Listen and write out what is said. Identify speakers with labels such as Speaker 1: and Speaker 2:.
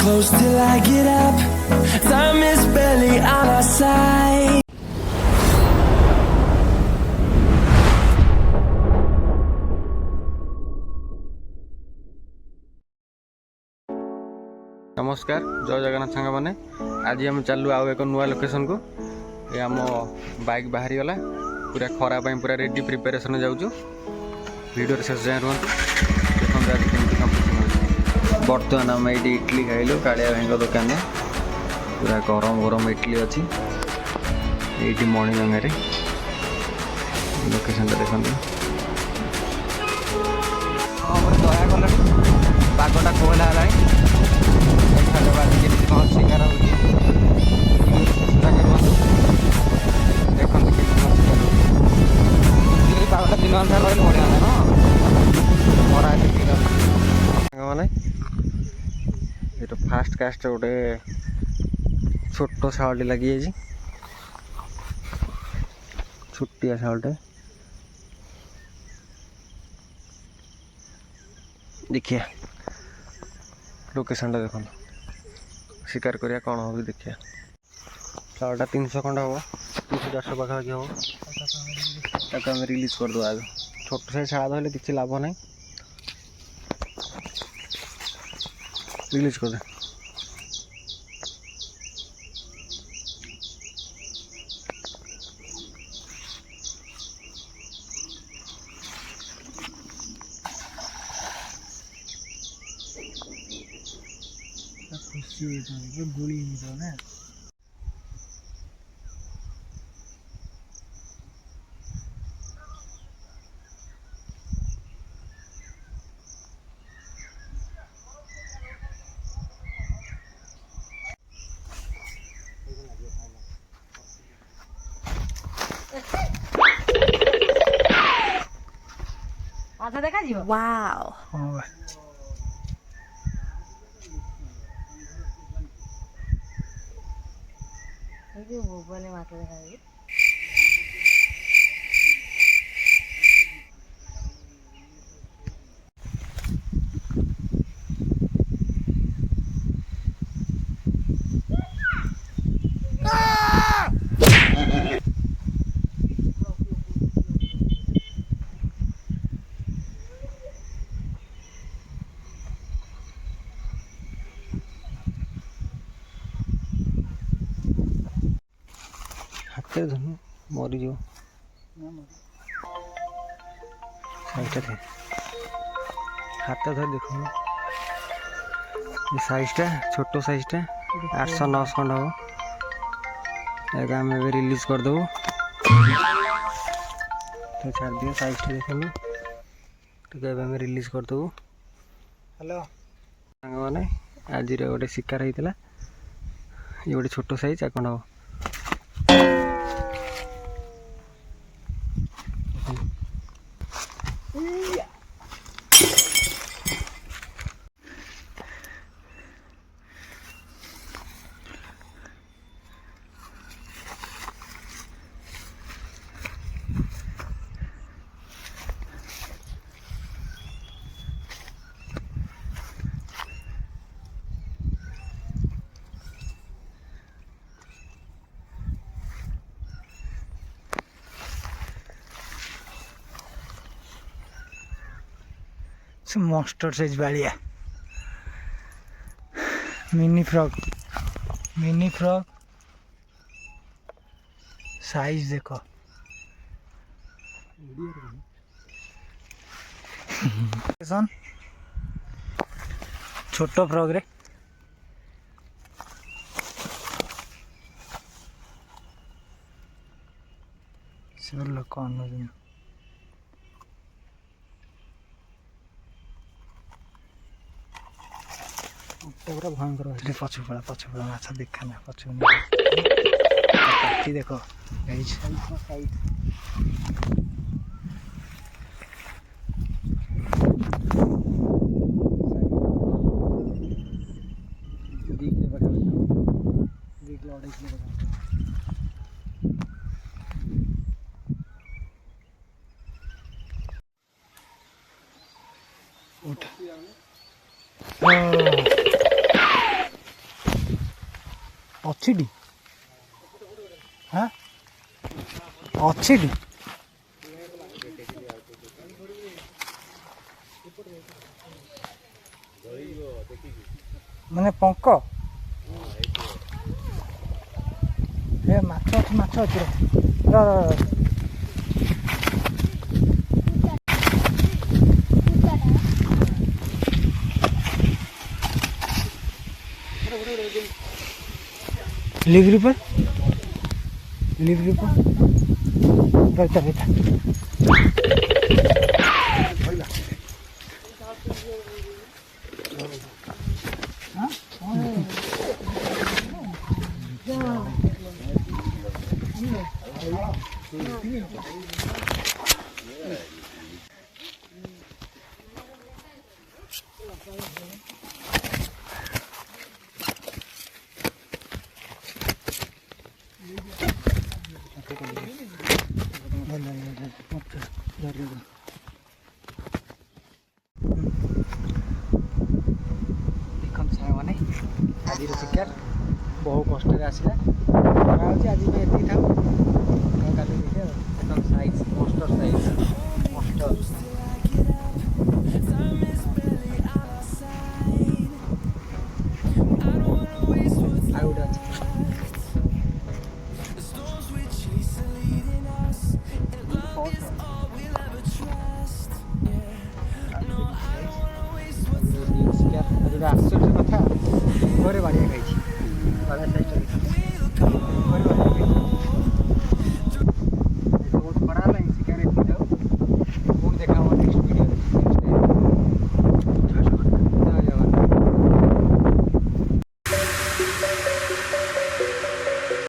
Speaker 1: close till I get up. Time is barely on our side.
Speaker 2: नमस्कार जय जगन्नाथ सांग मैंने आज हम चलू आउ एक नुआ लोकेशन को ये आम बाइक बाहरी गला पूरा खरा पूरा रेडी प्रिपेरेसन जाऊँ वीडियो शेष जाए रुहतु देखो आज केमती कंपटीशन बर्तमान आम ये इडली खाइलु कालिया भाई दुकान में पूरा गरम गरम इडली अच्छी ये मणिजंगा लोकेशन देखते पागटा कोहला शिकार देखते दिन अनुसार रही बढ़िया मैंने ये तो फास्ट कास्ट गोटे छोट शालटे लगी जाए छुट्टिया शालटे देखिए लोकेशन देखो शिकार करिया कौन हो देखिए शालटा 300 खंड हम 300-400 पाखापाखि हम आम रिलीज करदे आज छोट साइज छाड़ा धरले किसी लाभ ना रिलीज कर दे गोली ना
Speaker 3: आधा देखा जीव वाओ हां ये वो बने माता देखा है
Speaker 2: हाथ धनु मरी जो हाथ धर देखो साइजटा छोट साइजटा 800-900 खंड हम एक आम रिलीज करदेव तो छाड़ दिए साइजटा देखो आम रिलीज करदेव हेलो सांग मैंने आज गोटे शिकार होता ये गोटे छोट साइज कौन हम
Speaker 4: monster size Ballia mini frog size देखो छोट फ्रॉग रे सब लोग कौन पूरा भयंकर पछुपड़ा माछ देखा ना पछु देखो ଅଛିଟି ହଁ ଅଛିଟି ମାନେ ପଙ୍କ ଏ ମାଛ ଅଛି ର लिवरी पर रहता देखते सारे आज शिकार बहु कष्ट आसला आज आज एति था साइज मस्टर साइज मस्टर